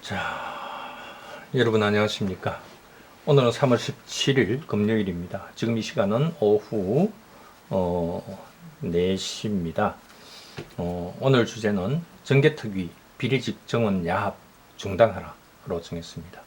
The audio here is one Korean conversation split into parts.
자, 여러분 안녕하십니까? 오늘은 3월 17일 금요일입니다. 지금 이 시간은 오후 4시입니다. 오늘 주제는 정개특위 비례직 정원 야합 중단하라로 정했습니다.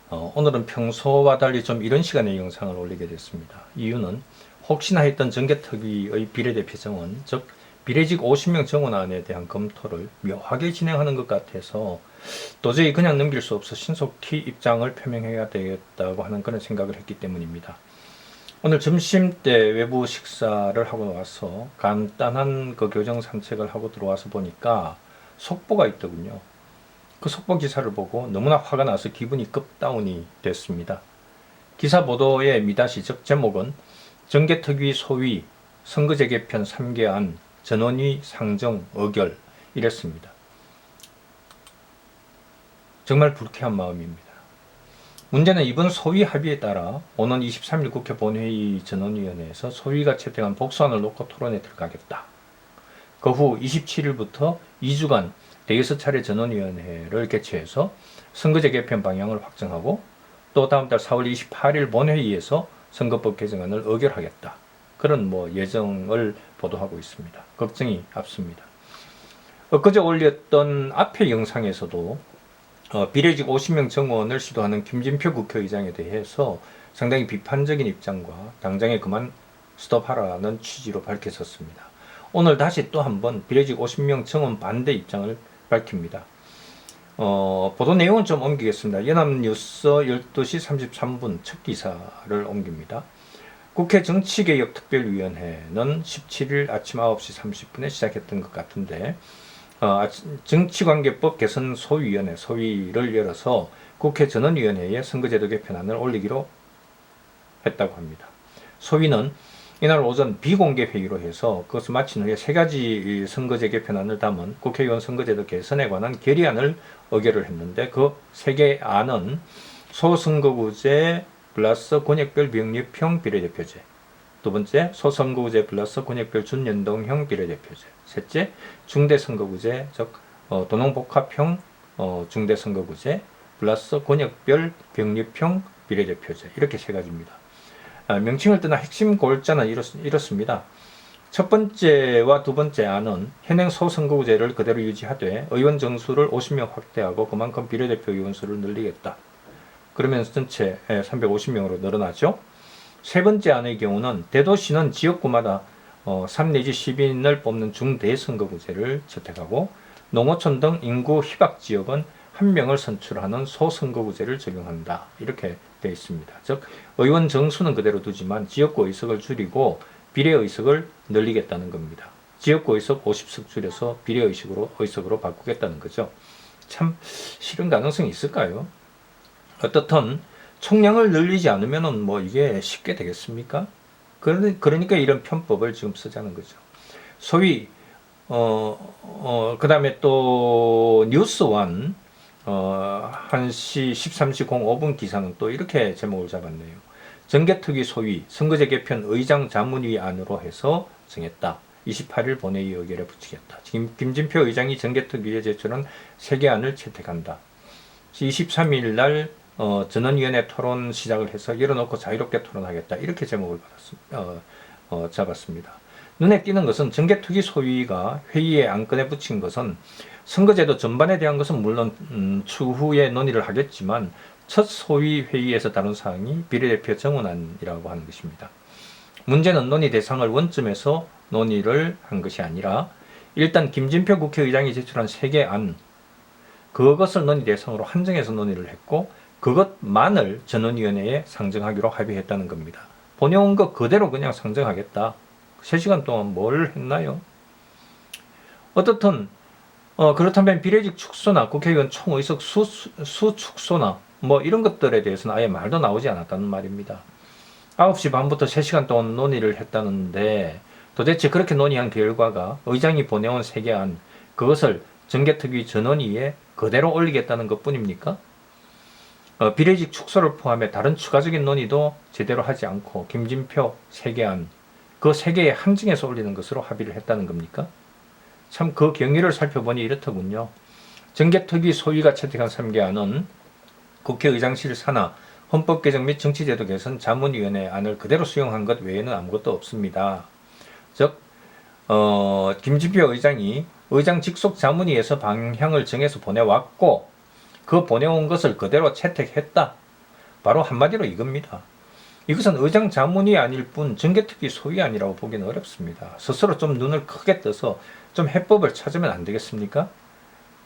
오늘은 평소와 달리 좀 이런 시간에 영상을 올리게 됐습니다. 이유는 혹시나 했던 정개특위의 비례대표 정원, 즉 비례직 50명 정원안에 대한 검토를 묘하게 진행하는 것 같아서 도저히 그냥 넘길 수 없어 신속히 입장을 표명해야 되겠다고 하는 그런 생각을 했기 때문입니다. 오늘 점심때 외부 식사를 하고 와서 간단한 그 교정 산책을 하고 들어와서 보니까 속보가 있더군요. 그 속보 기사를 보고 너무나 화가 나서 기분이 급다운이 됐습니다. 기사 보도의 미다시, 즉 제목은 정개특위 소위 선거재개편 3개안 전원위 상정 의결 이랬습니다. 정말 불쾌한 마음입니다. 문제는 이번 소위 합의에 따라 오는 23일 국회 본회의 전원위원회에서 소위가 채택한 복수안을 놓고 토론에 들어가겠다. 그 후 27일부터 2주간 6차례 전원위원회를 개최해서 선거제 개편 방향을 확정하고 또 다음 달 4월 28일 본회의에서 선거법 개정안을 의결하겠다. 그런 예정을 보도하고 있습니다. 걱정이 앞섭니다. 엊그제 올렸던 앞의 영상에서도 비례직 50명 정원을 시도하는 김진표 국회의장에 대해서 상당히 비판적인 입장과 당장에 그만 스톱하라는 취지로 밝혔었습니다. 오늘 다시 또 한번 비례직 50명 정원 반대 입장을 밝힙니다. 보도 내용은 좀 옮기겠습니다. 연합뉴스 12시 33분 첫 기사를 옮깁니다. 국회 정치개혁특별위원회는 17일 아침 9시 30분에 시작했던 것 같은데 정치관계법 개선 소위원회 소위를 열어서 국회 전원위원회에 선거제도 개편안을 올리기로 했다고 합니다. 소위는 이날 오전 비공개 회의로 해서 그것을 마친 후에 3가지 선거제 개편안을 담은 국회의원 선거제도 개선에 관한 결의안을 의결을 했는데 그 3개 안은 소선거구제 플러스 권역별 병립형 비례대표제, 두 번째 소선거구제 플러스 권역별 준연동형 비례대표제, 셋째 중대선거구제 즉 도농복합형 중대선거구제 플러스 권역별 병립형 비례대표제, 이렇게 3가지입니다. 명칭을 떠나 핵심 골자는 이렇습니다. 첫 번째와 두 번째 안은 현행 소선거구제를 그대로 유지하되 의원 정수를 50명 확대하고 그만큼 비례대표 의원 수를 늘리겠다. 그러면 전체 350명으로 늘어나죠. 세 번째 안의 경우는 대도시는 지역구마다 3 내지 10인을 뽑는 중대선거구제를 채택하고 농어촌 등 인구 희박 지역은 1명을 선출하는 소선거구제를 적용한다. 이렇게 되어 있습니다. 즉 의원 정수는 그대로 두지만 지역구 의석을 줄이고 비례의석을 늘리겠다는 겁니다. 지역구 의석 50석 줄여서 비례의석으로 바꾸겠다는 거죠. 참 실현 가능성이 있을까요? 어떻든 총량을 늘리지 않으면 이게 쉽게 되겠습니까? 그러니까 이런 편법을 지금 쓰자는 거죠. 소위 그 다음에 또 뉴스원 1시 13시 05분 기사는 또 이렇게 제목을 잡았네요. 정개특위 소위 선거제 개편 의장 자문위 안으로 해서 정했다. 28일 본회의 의결에 붙이겠다. 지금 김진표 의장이 정개특위에 제출한 3개 안을 채택한다. 23일 날 전원위원회 토론 시작을 해서 열어놓고 자유롭게 토론하겠다. 이렇게 제목을 잡았습니다. 눈에 띄는 것은 정개특위 소위가 회의에 안건에 붙인 것은 선거제도 전반에 대한 것은 물론 추후에 논의를 하겠지만 첫 소위 회의에서 다룬 사항이 비례대표 정원안이라고 하는 것입니다. 문제는 논의 대상을 원점에서 논의를 한 것이 아니라 일단 김진표 국회의장이 제출한 3개 안, 그것을 논의 대상으로 한정해서 논의를 했고 그것만을 전원위원회에 상정하기로 합의했다는 겁니다. 보내온 것 그대로 그냥 상정하겠다. 3시간 동안 뭘 했나요? 어떻든 그렇다면 비례직 축소나 국회의원 총의석 수 축소나 이런 것들에 대해서는 아예 말도 나오지 않았다는 말입니다. 9시 반부터 3시간 동안 논의를 했다는데 도대체 그렇게 논의한 결과가 의장이 보내온 3개 안, 그것을 정개특위 전원위에 그대로 올리겠다는 것뿐입니까? 비례직 축소를 포함해 다른 추가적인 논의도 제대로 하지 않고 김진표 3개 안, 그 3개의 한정에서 올리는 것으로 합의를 했다는 겁니까? 참 그 경위를 살펴보니 이렇더군요. 정개특위 소위가 채택한 3개안은 국회의장실 산하 헌법 개정 및 정치제도 개선 자문위원회 안을 그대로 수용한 것 외에는 아무것도 없습니다. 즉 김진표 의장이 의장 직속 자문위에서 방향을 정해서 보내왔고 그 보내온 것을 그대로 채택했다. 바로 한마디로 이겁니다. 이것은 의장 자문이 아닐 뿐 정개특위 소위 아니라고 보기는 어렵습니다. 스스로 좀 눈을 크게 떠서 좀 해법을 찾으면 안 되겠습니까?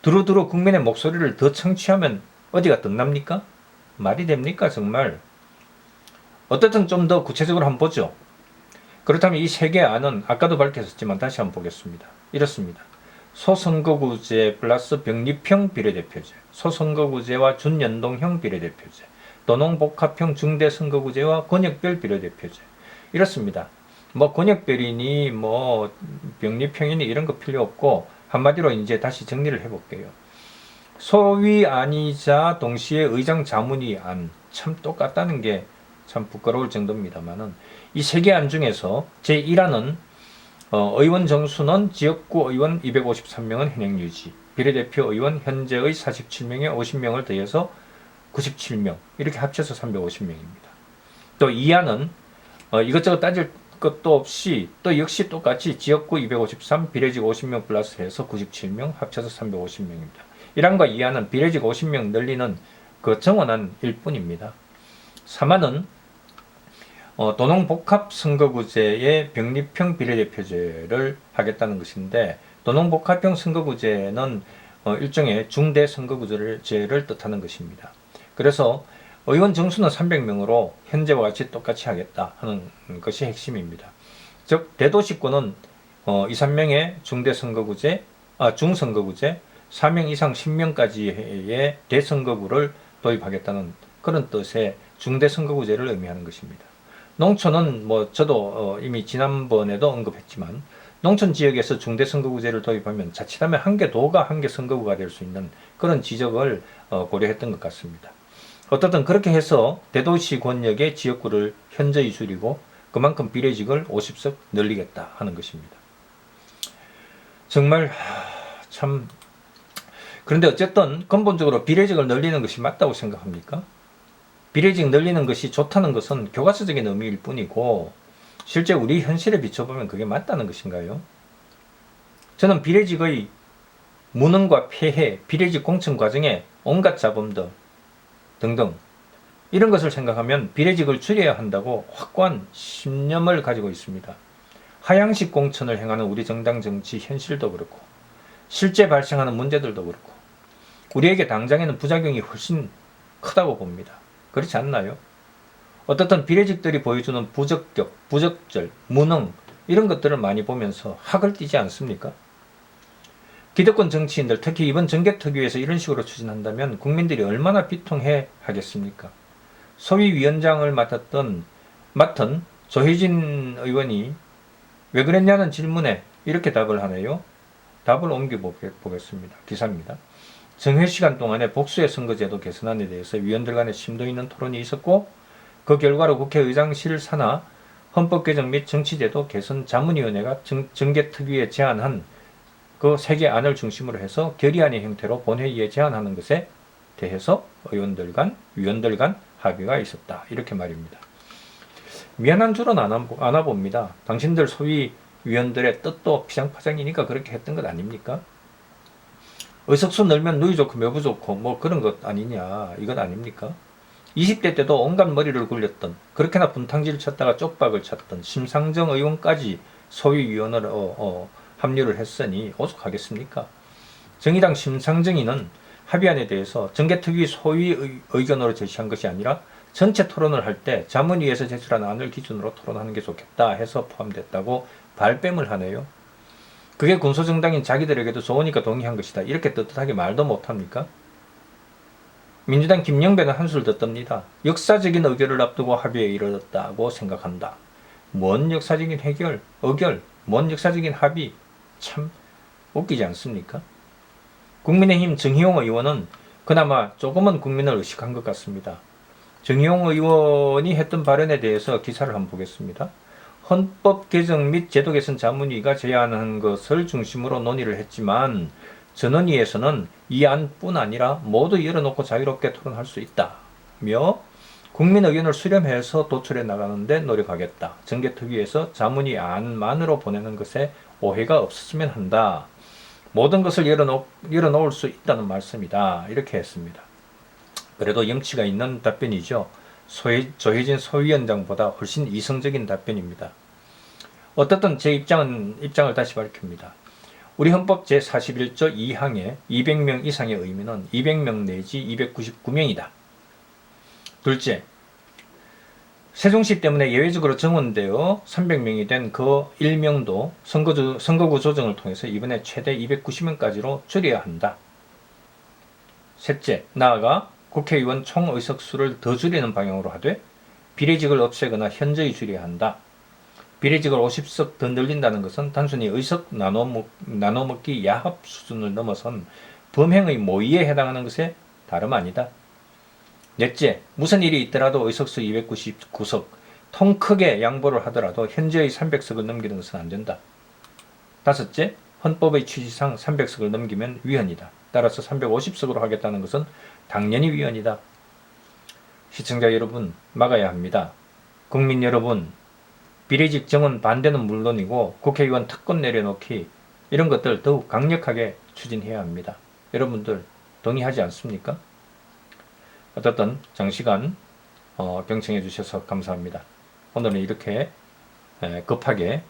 두루두루 국민의 목소리를 더 청취하면 어디가 덧납니까? 말이 됩니까 정말? 어떻든 좀 더 구체적으로 한번 보죠. 그렇다면 이 3개 안은 아까도 밝혔었지만 다시 한번 보겠습니다. 이렇습니다. 소선거구제 플러스 병립형 비례대표제, 소선거구제와 준연동형 비례대표제, 도농복합형 중대선거구제와 권역별 비례대표제. 이렇습니다. 뭐 권역별이니 뭐 병립형이니 이런 거 필요 없고 한마디로 이제 다시 정리를 해볼게요. 소위안이자 동시에 의장 자문위 안, 참 똑같다는 게 참 부끄러울 정도입니다만은 이 3개 안 중에서 제1안은 의원 정수는 지역구 의원 253명은 현행 유지, 비례대표 의원 현재의 47명에 50명을 더해서 97명, 이렇게 합쳐서 350명입니다. 또 2안은 이것저것 따질 것도 없이 또 역시 똑같이 지역구 253, 비례직 50명 플러스 해서 97명, 합쳐서 350명입니다. 1안과 2안은 비례직 50명 늘리는 그 정원안 일뿐입니다. 3안은 도농복합선거구제의 병립형 비례대표제를 하겠다는 것인데, 도농복합형 선거구제는 일종의 중대선거구제를 뜻하는 것입니다. 그래서 의원 정수는 300명으로 현재와 같이 똑같이 하겠다 하는 것이 핵심입니다. 즉 대도시권은 2, 3명의 중선거구제, 4명 이상 10명까지의 대선거구를 도입하겠다는 그런 뜻의 중대선거구제를 의미하는 것입니다. 농촌은 뭐 저도 이미 지난번에도 언급했지만 농촌 지역에서 중대선거구제를 도입하면 자칫하면 한 개 도가 한 개 선거구가 될 수 있는 그런 지적을 고려했던 것 같습니다. 어떻든 그렇게 해서 대도시 권역의 지역구를 현저히 줄이고 그만큼 비례직을 50석 늘리겠다 하는 것입니다. 정말 참, 그런데 어쨌든 근본적으로 비례직을 늘리는 것이 맞다고 생각합니까? 비례직 늘리는 것이 좋다는 것은 교과서적인 의미일 뿐이고 실제 우리 현실에 비춰보면 그게 맞다는 것인가요? 저는 비례직의 무능과 폐해, 비례직 공천 과정의 온갖 자범들 등등 이런 것을 생각하면 비례직을 줄여야 한다고 확고한 신념을 가지고 있습니다. 하향식 공천을 행하는 우리 정당 정치 현실도 그렇고 실제 발생하는 문제들도 그렇고 우리에게 당장에는 부작용이 훨씬 크다고 봅니다. 그렇지 않나요? 어떻든 비례직들이 보여주는 부적격, 부적절, 무능 이런 것들을 많이 보면서 학을 띠지 않습니까? 기득권 정치인들, 특히 이번 정개특위에서 이런 식으로 추진한다면 국민들이 얼마나 비통해 하겠습니까? 소위 위원장을 맡은 조혜진 의원이 왜 그랬냐는 질문에 이렇게 답을 하네요. 답을 옮겨보겠습니다. 기사입니다. 정회 시간 동안에 복수의 선거제도 개선안에 대해서 위원들 간에 심도 있는 토론이 있었고 그 결과로 국회의장실 산하 헌법 개정 및 정치제도 개선 자문위원회가 정개특위에 제안한 그 3개 안을 중심으로 해서 결의안의 형태로 본회의에 제안하는 것에 대해서 위원들 간 합의가 있었다. 이렇게 말입니다. 미안한 줄은 안 와봅니다. 당신들 소위 위원들의 뜻도 피장파장이니까 그렇게 했던 것 아닙니까? 의석수 늘면 누이 좋고 매부 좋고 뭐 그런 것 아니냐 이것 아닙니까? 20대 때도 온갖 머리를 굴렸던 그렇게나 분탕질 쳤다가 쪽박을 쳤던 심상정 의원까지 소위 위원으로 합류를 했으니 오죽하겠습니까? 정의당 심상정의는 합의안에 대해서 정개특위 소위 의견으로 제시한 것이 아니라 전체 토론을 할 때 자문위에서 제출한 안을 기준으로 토론하는 게 좋겠다 해서 포함됐다고 발뺌을 하네요. 그게 군소정당인 자기들에게도 좋으니까 동의한 것이다. 이렇게 떳떳하게 말도 못합니까? 민주당 김영배는 한술 더 떱니다. 역사적인 의결을 앞두고 합의에 이르렀다고 생각한다. 뭔 역사적인 의결, 뭔 역사적인 합의, 참 웃기지 않습니까? 국민의힘 정희용 의원은 그나마 조금은 국민을 의식한 것 같습니다. 정희용 의원이 했던 발언에 대해서 기사를 한번 보겠습니다. 헌법 개정 및 제도 개선 자문위가 제안한 것을 중심으로 논의를 했지만 전원위에서는 이 안뿐 아니라 모두 열어놓고 자유롭게 토론할 수 있다며 국민 의견을 수렴해서 도출해 나가는데 노력하겠다. 정개특위에서 자문위 안만으로 보내는 것에 오해가 없었으면 한다. 모든 것을 열어놓을 수 있다는 말씀이다. 이렇게 했습니다. 그래도 염치가 있는 답변이죠. 조혜진 소위원장보다 훨씬 이성적인 답변입니다. 어떻든 제 입장을 다시 밝힙니다. 우리 헌법 제41조 2항의 200명 이상의 의미는 200명 내지 299명이다. 둘째, 세종시 때문에 예외적으로 정원되어 300명이 된 그 1명도 선거구 조정을 통해서 이번에 최대 290명까지로 줄여야 한다. 셋째, 나아가 국회의원 총의석수를 더 줄이는 방향으로 하되 비례직을 없애거나 현저히 줄여야 한다. 비례직을 50석 더 늘린다는 것은 단순히 의석 나눠먹기 야합 수준을 넘어선 범행의 모의에 해당하는 것에 다름 아니다. 넷째, 무슨 일이 있더라도 의석수 299석, 통 크게 양보를 하더라도 현재의 300석을 넘기는 것은 안 된다. 다섯째, 헌법의 취지상 300석을 넘기면 위헌이다. 따라서 350석으로 하겠다는 것은 당연히 위헌이다. 시청자 여러분, 막아야 합니다. 국민 여러분, 비례직 정원 반대는 물론이고 국회의원 특권 내려놓기 이런 것들 더욱 강력하게 추진해야 합니다. 여러분들 동의하지 않습니까? 어쨌든 장시간 경청해 주셔서 감사합니다. 오늘은 이렇게 급하게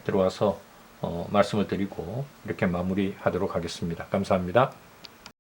들어와서 말씀을 드리고 이렇게 마무리하도록 하겠습니다. 감사합니다.